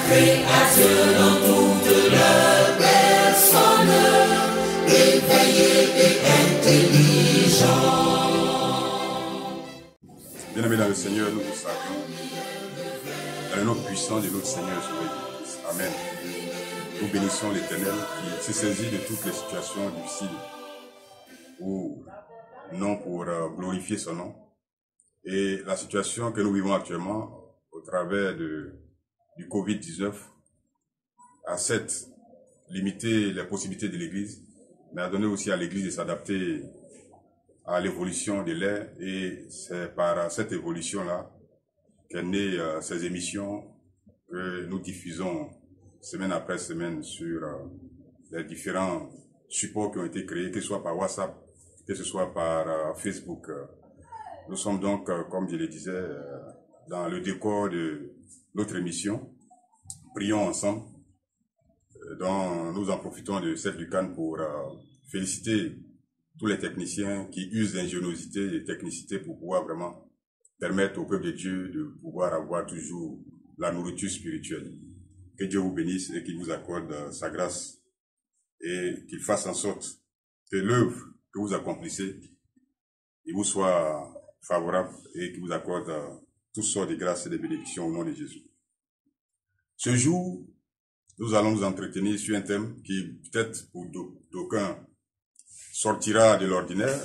créatures dans toute leur personne, éveillés et intelligents. Bien-aimés dans le Seigneur, nous vous saluons dans le nom puissant de notre Seigneur Jésus-Christ. Amen. Nous bénissons l'Éternel qui s'est saisi de toutes les situations difficiles ou non pour glorifier son nom. Et la situation que nous vivons actuellement au travers du Covid-19 a certes limité les possibilités de l'Église, mais a donné aussi à l'Église de s'adapter à l'évolution de l'ère, et c'est par cette évolution-là qu'est née ces émissions que nous diffusons semaine après semaine sur les différents supports qui ont été créés, que ce soit par WhatsApp, que ce soit par Facebook. Nous sommes donc, comme je le disais, dans le décor de notre émission. Prions ensemble, dont nous en profitons de cette lucane pour féliciter tous les techniciens qui usent d'ingéniosité et de technicité pour pouvoir vraiment permettre au peuple de Dieu de pouvoir avoir toujours la nourriture spirituelle. Que Dieu vous bénisse et qu'il vous accorde sa grâce et qu'il fasse en sorte que l'œuvre que vous accomplissez, il vous soit favorable et qu'il vous accorde toutes sortes de grâces et de bénédictions au nom de Jésus. Ce jour, nous allons nous entretenir sur un thème qui peut-être pour d'aucuns sortira de l'ordinaire,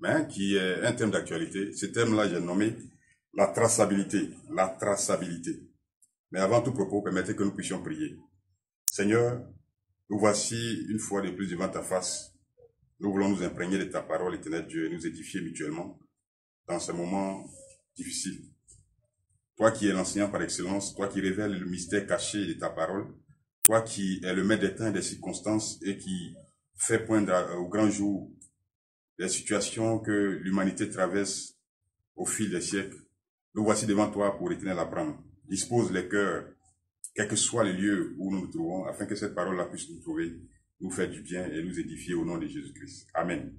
mais qui est un thème d'actualité. Ce thème-là, j'ai nommé la traçabilité. La traçabilité. Mais avant tout propos, permettez que nous puissions prier. Seigneur, nous voici une fois de plus devant ta face. Nous voulons nous imprégner de ta parole, éternel Dieu, et nous édifier mutuellement dans ce moment difficile. Toi qui es l'enseignant par excellence, toi qui révèles le mystère caché de ta parole, toi qui es le maître des temps et des circonstances et qui fait poindre au grand jour les situations que l'humanité traverse au fil des siècles. Nous voici devant toi pour éternel apprendre. Dispose les cœurs, quel que soit le lieu où nous nous trouvons, afin que cette parole-là puisse nous trouver, nous faire du bien et nous édifier au nom de Jésus-Christ. Amen.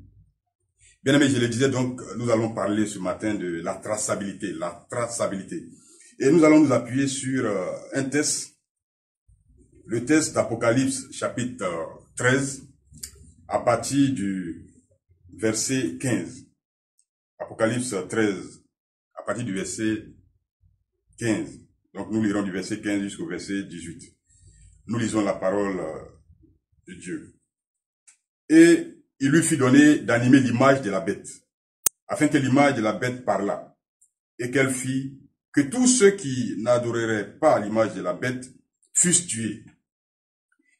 Bien aimé, je le disais donc, nous allons parler ce matin de la traçabilité, la traçabilité. Et nous allons nous appuyer sur un texte, le texte d'Apocalypse chapitre 13, à partir du verset 15. Apocalypse 13, à partir du verset 15. Donc nous lirons du verset 15 jusqu'au verset 18. Nous lisons la parole de Dieu. Et il lui fut donné d'animer l'image de la bête, afin que l'image de la bête parlât, et qu'elle fit que tous ceux qui n'adoreraient pas l'image de la bête fussent tués.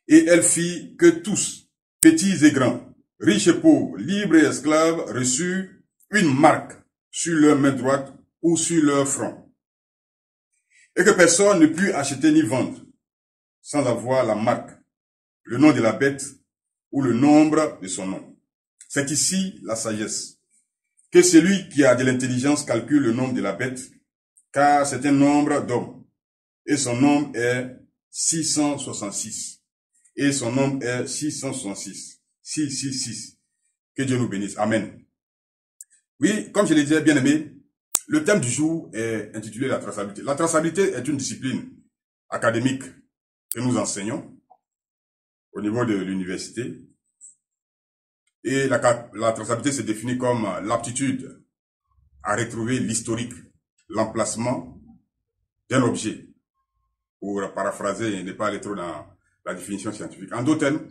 Et elle fit que tous, petits et grands, riches et pauvres, libres et esclaves, reçurent une marque sur leur main droite ou sur leur front. Et que personne ne put acheter ni vendre sans avoir la marque, le nom de la bête ou le nombre de son nom. C'est ici la sagesse. Que celui qui a de l'intelligence calcule le nombre de la bête, car c'est un nombre d'hommes. Et son nombre est 666. Et son nombre est 666. 666. Que Dieu nous bénisse. Amen. Oui, comme je l'ai dit, bien aimé, le thème du jour est intitulé la traçabilité. La traçabilité est une discipline académique que nous enseignons au niveau de l'université. Et la traçabilité se définit comme l'aptitude à retrouver l'historique, l'emplacement d'un objet. Pour paraphraser et ne pas aller trop dans la définition scientifique. En d'autres termes,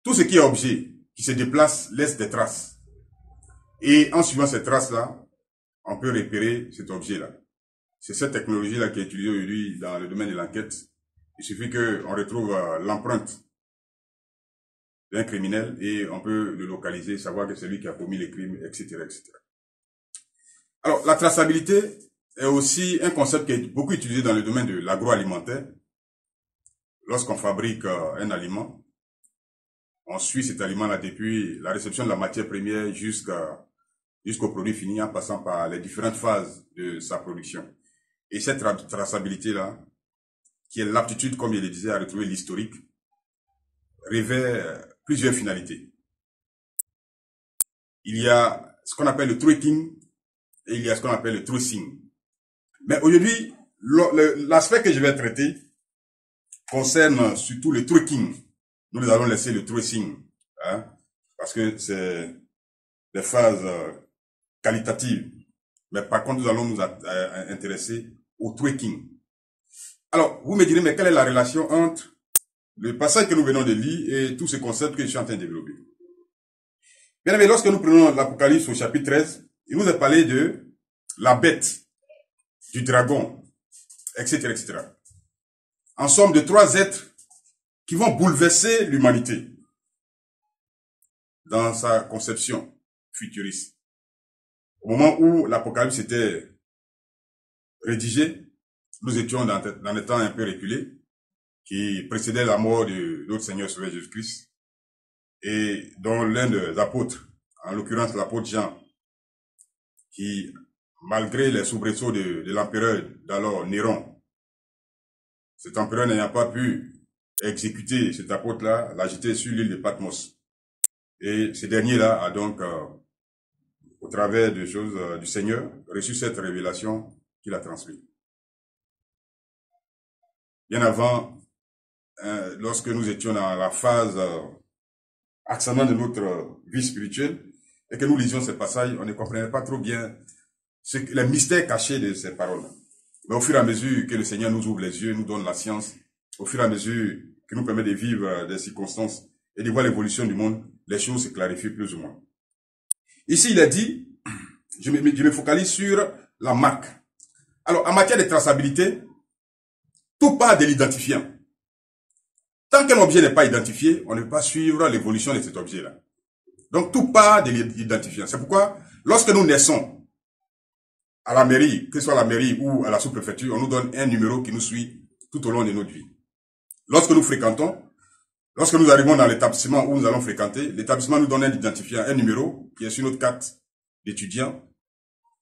tout ce qui est objet, qui se déplace, laisse des traces. Et en suivant ces traces-là, on peut repérer cet objet-là. C'est cette technologie-là qui est utilisée aujourd'hui dans le domaine de l'enquête. Il suffit qu'on retrouve l'empreinte d'un criminel et on peut le localiser, savoir que c'est lui qui a commis les crimes, etc., etc. Alors, la traçabilité est aussi un concept qui est beaucoup utilisé dans le domaine de l'agroalimentaire. Lorsqu'on fabrique un aliment, on suit cet aliment-là depuis la réception de la matière première jusqu'au produit fini, en passant par les différentes phases de sa production. Et cette traçabilité-là, qui est l'aptitude, comme je le disais, à retrouver l'historique, revêt plusieurs finalités. Il y a ce qu'on appelle le tracking et il y a ce qu'on appelle le tracing. Mais aujourd'hui, l'aspect que je vais traiter concerne surtout le tracking. Nous allons laisser le tracing, hein, parce que c'est des phases qualitatives. Mais par contre, nous allons nous intéresser au tracking. Alors, vous me direz, mais quelle est la relation entre le passage que nous venons de lire et tous ces concepts que je suis en train de développer? Bien aimé, lorsque nous prenons l'Apocalypse au chapitre 13, il nous est parlé de la bête, du dragon, etc., etc. En somme, de 3 êtres qui vont bouleverser l'humanité dans sa conception futuriste. Au moment où l'Apocalypse était rédigé, nous étions dans des temps un peu reculés, qui précédait la mort de notre Seigneur Sauveur Jésus-Christ, et dont l'un des apôtres, en l'occurrence l'apôtre Jean, qui, malgré les soubresauts de l'empereur d'alors, Néron, cet empereur n'ayant pas pu exécuter cet apôtre-là, l'a jeté sur l'île de Patmos. Et ce dernier-là a donc, au travers des choses du Seigneur, reçu cette révélation qu'il a transmise. Bien avant, lorsque nous étions dans la phase ascendante de notre vie spirituelle, et que nous lisions ces passages, on ne comprenait pas trop bien les mystères cachés de ces paroles. Mais au fur et à mesure que le Seigneur nous ouvre les yeux, nous donne la science, au fur et à mesure qu'il nous permet de vivre des circonstances et de voir l'évolution du monde, les choses se clarifient plus ou moins. Ici, il est dit, je me focalise sur la marque. Alors, en matière de traçabilité, tout part de l'identifiant. Tant qu'un objet n'est pas identifié, on ne peut pas suivre l'évolution de cet objet-là. Donc, tout part de l'identifiant. C'est pourquoi, lorsque nous naissons à la mairie, que ce soit à la mairie ou à la sous-préfecture, on nous donne un numéro qui nous suit tout au long de notre vie. Lorsque nous fréquentons, lorsque nous arrivons dans l'établissement où nous allons fréquenter, l'établissement nous donne un identifiant, un numéro qui est sur notre carte d'étudiant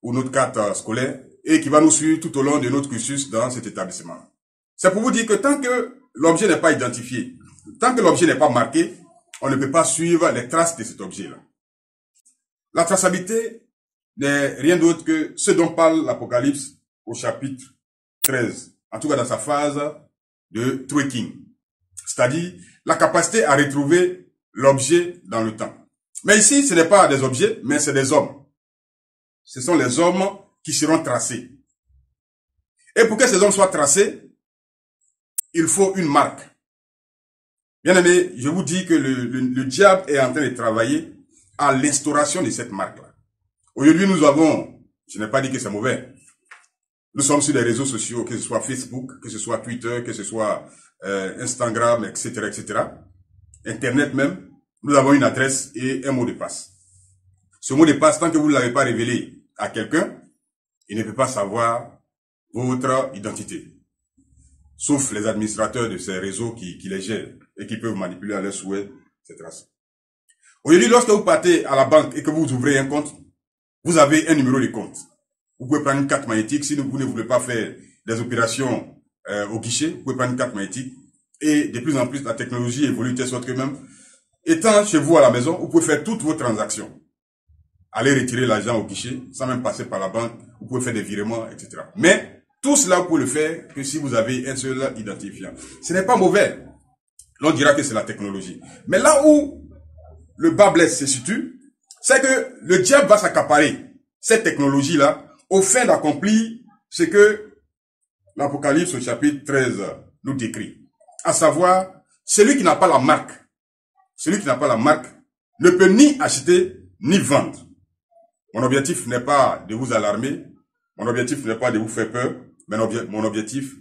ou notre carte scolaire et qui va nous suivre tout au long de notre cursus dans cet établissement. C'est pour vous dire que tant que l'objet n'est pas identifié, tant que l'objet n'est pas marqué, on ne peut pas suivre les traces de cet objet-là. La traçabilité n'est rien d'autre que ce dont parle l'Apocalypse au chapitre 13, en tout cas dans sa phase de tracking, c'est-à-dire la capacité à retrouver l'objet dans le temps. Mais ici, ce n'est pas des objets, mais c'est des hommes. Ce sont les hommes qui seront tracés. Et pour que ces hommes soient tracés, il faut une marque. Bien aimé, je vous dis que le diable est en train de travailler à l'instauration de cette marque-là. Aujourd'hui, nous avons, je n'ai pas dit que c'est mauvais, nous sommes sur les réseaux sociaux, que ce soit Facebook, que ce soit Twitter, que ce soit Instagram, etc., etc. Internet même, nous avons une adresse et un mot de passe. Ce mot de passe, tant que vous ne l'avez pas révélé à quelqu'un, il ne peut pas savoir votre identité. Sauf les administrateurs de ces réseaux qui les gèrent et qui peuvent manipuler à leur souhait ces traces. Aujourd'hui, lorsque vous partez à la banque et que vous ouvrez un compte, vous avez un numéro de compte. Vous pouvez prendre une carte magnétique. Si vous ne voulez pas faire des opérations au guichet, vous pouvez prendre une carte magnétique. Et de plus en plus, la technologie évolue de sorte que même, étant chez vous à la maison, vous pouvez faire toutes vos transactions. Allez retirer l'argent au guichet, sans même passer par la banque. Vous pouvez faire des virements, etc. Mais, tout cela, vous pouvez le faire que si vous avez un seul identifiant. Ce n'est pas mauvais. L'on dira que c'est la technologie. Mais là où le bas blesse se situe, c'est que le diable va s'accaparer cette technologie-là au fin d'accomplir ce que l'Apocalypse au chapitre 13 nous décrit. À savoir, celui qui n'a pas la marque, ne peut ni acheter ni vendre. Mon objectif n'est pas de vous alarmer, mon objectif n'est pas de vous faire peur, mais mon objectif,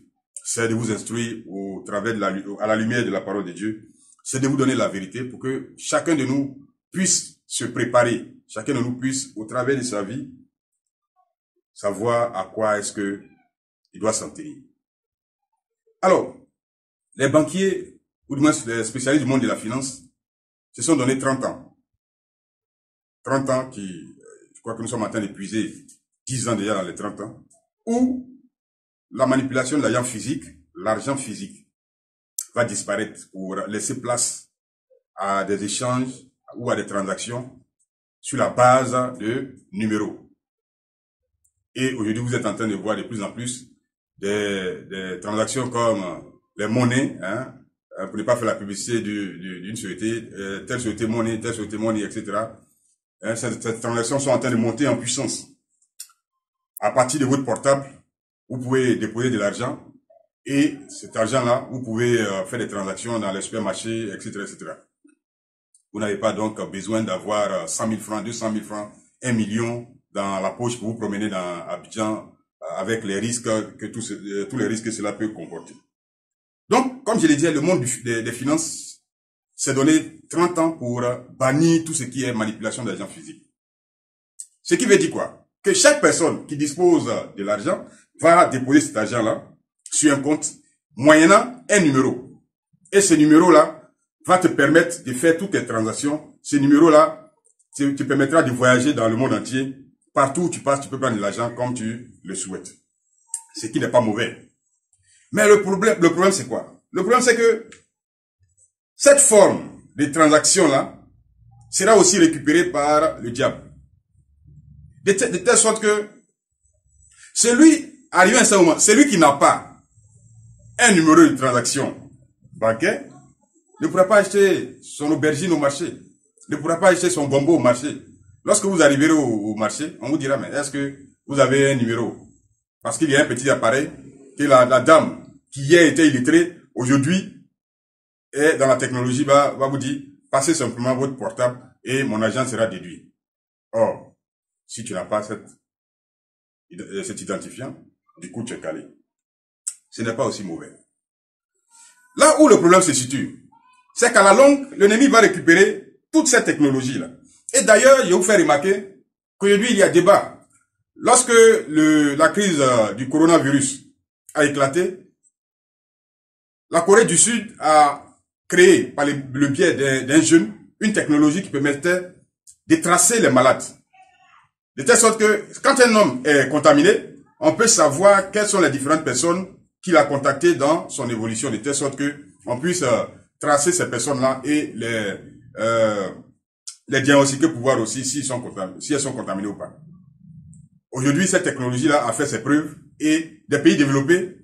c'est de vous instruire au travers à la lumière de la parole de Dieu. C'est de vous donner la vérité pour que chacun de nous puisse se préparer. Chacun de nous puisse, au travers de sa vie, savoir à quoi est-ce que il doit s'en tenir. Alors, les banquiers, ou du moins les spécialistes du monde de la finance, se sont donné 30 ans. 30 ans qui, je crois que nous sommes en train d'épuiser 10 ans déjà dans les 30 ans, où la manipulation de l'argent physique, va disparaître pour laisser place à des échanges ou à des transactions sur la base de numéros. Et aujourd'hui, vous êtes en train de voir de plus en plus des transactions comme les monnaies, hein, pour ne pas faire la publicité d'une société, telle société monnaie, etc. Hein, ces transactions sont en train de monter en puissance. À partir de votre portable, vous pouvez déposer de l'argent et cet argent-là, vous pouvez faire des transactions dans les supermarchés, etc., etc. Vous n'avez pas donc besoin d'avoir 100 000 francs, 200 000 francs, 1 million dans la poche pour vous promener dans Abidjan avec les risques que tous les risques que cela peut comporter. Donc, comme je l'ai dit, le monde des finances s'est donné 30 ans pour bannir tout ce qui est manipulation d'argent physique. Ce qui veut dire quoi? Que chaque personne qui dispose de l'argent va déposer cet argent-là sur un compte moyennant un numéro. Et ce numéro-là va te permettre de faire toutes tes transactions. Ce numéro-là te permettra de voyager dans le monde entier. Partout où tu passes, tu peux prendre de l'argent comme tu le souhaites. Ce qui n'est pas mauvais. Mais le problème c'est quoi? Le problème c'est que cette forme de transaction-là sera aussi récupérée par le diable. De telle sorte que arrivé à ce moment, celui qui n'a pas un numéro de transaction bancaire ne pourra pas acheter son aubergine au marché, ne pourra pas acheter son gombo au marché. Lorsque vous arriverez au marché, on vous dira, mais est-ce que vous avez un numéro? Parce qu'il y a un petit appareil que la dame qui hier était illettrée, aujourd'hui, est dans la technologie, va vous dire, passez simplement votre portable et mon argent sera déduit. Or, si tu n'as pas cet identifiant, du coup tu es calé. Ce n'est pas aussi mauvais. Là où le problème se situe, c'est qu'à la longue, l'ennemi va récupérer toute cette technologie-là. Et d'ailleurs, je vais vous faire remarquer qu'aujourd'hui, il y a débat. Lorsque la crise du coronavirus a éclaté, la Corée du Sud a créé, par le biais d'un jeune, une technologie qui permettait de tracer les malades. De telle sorte que, quand un homme est contaminé, on peut savoir quelles sont les différentes personnes qu'il a contactées dans son évolution, de telle sorte que on puisse tracer ces personnes-là et les diagnostiquer pour voir aussi si elles sont contaminées ou pas. Aujourd'hui, cette technologie-là a fait ses preuves et des pays développés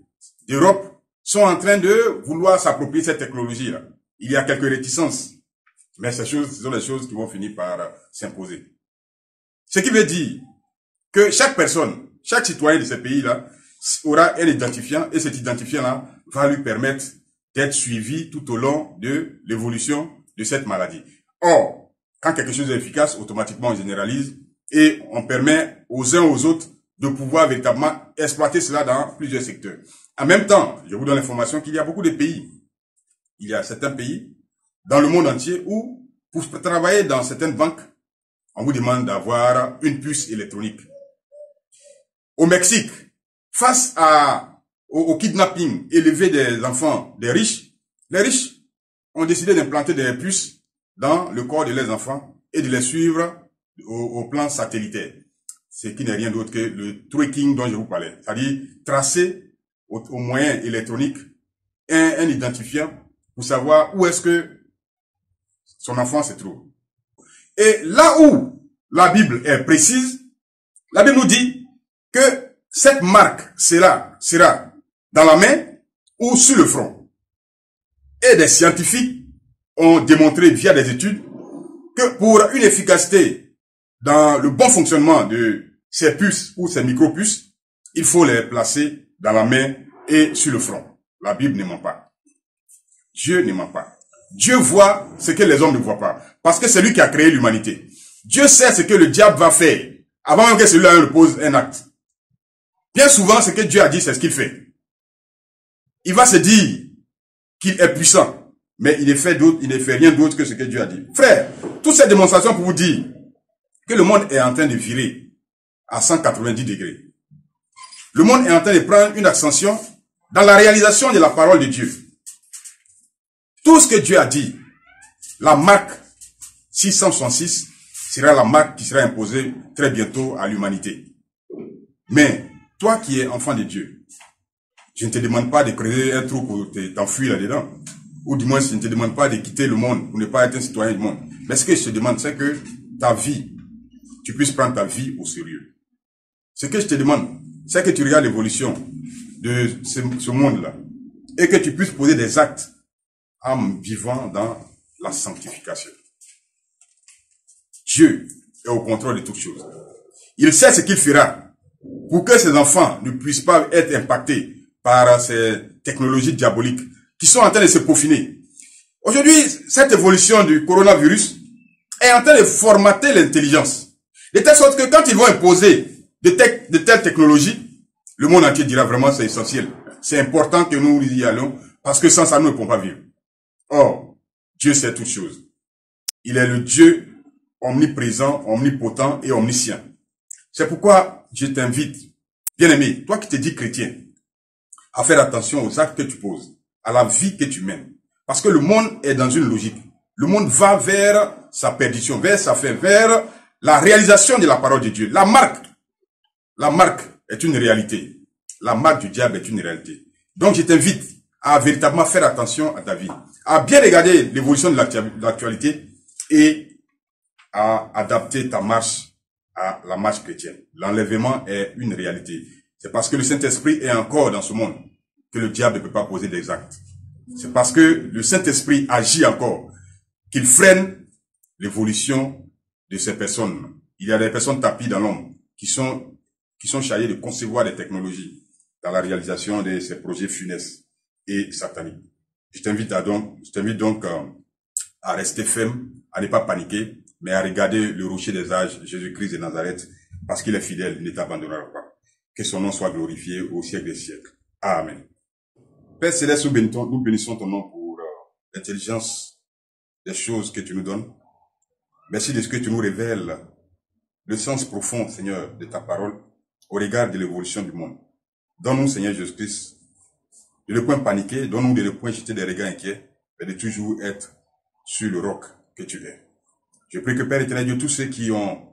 d'Europe sont en train de vouloir s'approprier cette technologie-là. Il y a quelques réticences, mais ce sont des choses qui vont finir par s'imposer. Ce qui veut dire que chaque personne, chaque citoyen de ces pays-là aura un identifiant et cet identifiant-là va lui permettre d'être suivi tout au long de l'évolution de cette maladie. Or, quand quelque chose est efficace, automatiquement on généralise et on permet aux uns aux autres de pouvoir véritablement exploiter cela dans plusieurs secteurs. En même temps, je vous donne l'information qu'il y a beaucoup de pays. Il y a certains pays dans le monde entier où, pour travailler dans certaines banques, on vous demande d'avoir une puce électronique. Au Mexique, face au kidnapping élevé des enfants des riches, les riches ont décidé d'implanter des puces dans le corps de leurs enfants et de les suivre au plan satellitaire. Ce qui n'est rien d'autre que le tracking dont je vous parlais. C'est-à-dire tracer au moyen électronique un identifiant pour savoir où est-ce que son enfant se trouve. Et là où la Bible est précise, la Bible nous dit que cette marque sera dans la main ou sur le front. Et des scientifiques ont démontré via des études que pour une efficacité dans le bon fonctionnement de ces puces ou ces micro-puces, il faut les placer dans la main et sur le front. La Bible ne ment pas. Dieu ne ment pas. Dieu voit ce que les hommes ne voient pas. Parce que c'est lui qui a créé l'humanité. Dieu sait ce que le diable va faire avant même que celui-là ne pose un acte. Bien souvent, ce que Dieu a dit, c'est ce qu'il fait. Il va se dire qu'il est puissant, mais il ne fait rien d'autre que ce que Dieu a dit. Frère, toutes ces démonstrations pour vous dire que le monde est en train de virer à 190 degrés. Le monde est en train de prendre une ascension dans la réalisation de la parole de Dieu. Tout ce que Dieu a dit, la marque 666 sera la marque qui sera imposée très bientôt à l'humanité. Mais toi qui es enfant de Dieu, je ne te demande pas de creuser un trou pour t'enfuir là-dedans. Ou du moins, je ne te demande pas de quitter le monde pour ne pas être un citoyen du monde. Mais ce que je te demande, c'est que ta vie, tu puisses prendre ta vie au sérieux. Ce que je te demande, c'est que tu regardes l'évolution de ce monde-là. Et que tu puisses poser des actes en vivant dans la sanctification. Dieu est au contrôle de toutes choses. Il sait ce qu'il fera pour que ses enfants ne puissent pas être impactés par ces technologies diaboliques qui sont en train de se peaufiner. Aujourd'hui, cette évolution du coronavirus est en train de formater l'intelligence. De telle sorte que quand ils vont imposer de telles technologies, le monde entier dira vraiment c'est essentiel. C'est important que nous y allons parce que sans ça, nous ne pouvons pas vivre. Or, Dieu sait toutes choses. Il est le Dieu omniprésent, omnipotent et omniscient. C'est pourquoi je t'invite, bien-aimé, toi qui te dis chrétien, à faire attention aux actes que tu poses, à la vie que tu mènes. Parce que le monde est dans une logique. Le monde va vers sa perdition, vers sa fin, vers la réalisation de la parole de Dieu. La marque est une réalité. La marque du diable est une réalité. Donc je t'invite à véritablement faire attention à ta vie, à bien regarder l'évolution de l'actualité et à adapter ta marche à la marche chrétienne. L'enlèvement est une réalité. C'est parce que le Saint-Esprit est encore dans ce monde que le diable ne peut pas poser des actes. C'est parce que le Saint-Esprit agit encore qu'il freine l'évolution de ces personnes. Il y a des personnes tapies dans l'ombre qui sont chargées de concevoir des technologies dans la réalisation de ces projets funestes et sataniques. Je t'invite donc à rester ferme, à ne pas paniquer, mais à regarder le rocher des âges, Jésus-Christ de Nazareth, parce qu'il est fidèle, il ne t'abandonnera pas. Que son nom soit glorifié au siècle des siècles. Amen. Père Céleste, nous bénissons ton nom pour l'intelligence des choses que tu nous donnes. Merci de ce que tu nous révèles, le sens profond, Seigneur, de ta parole au regard de l'évolution du monde. Donne-nous, Seigneur Jésus-Christ, de ne point paniquer, donne-nous de ne point jeter des regards inquiets, mais de toujours être sur le roc que tu es. Je prie que Père éternel Dieu, tous ceux qui ont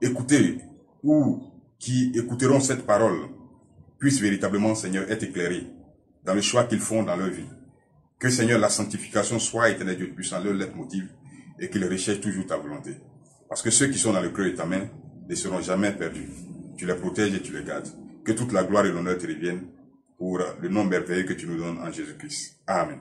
écouté ou qui écouteront cette parole puissent véritablement, Seigneur, être éclairés dans le choix qu'ils font dans leur vie. Que, Seigneur, la sanctification soit, éternel Dieu puissant, leur leitmotiv et qu'ils recherchent toujours ta volonté. Parce que ceux qui sont dans le creux de ta main ne seront jamais perdus. Tu les protèges et tu les gardes. Que toute la gloire et l'honneur te reviennent pour le nom merveilleux que tu nous donnes en Jésus-Christ. Amen.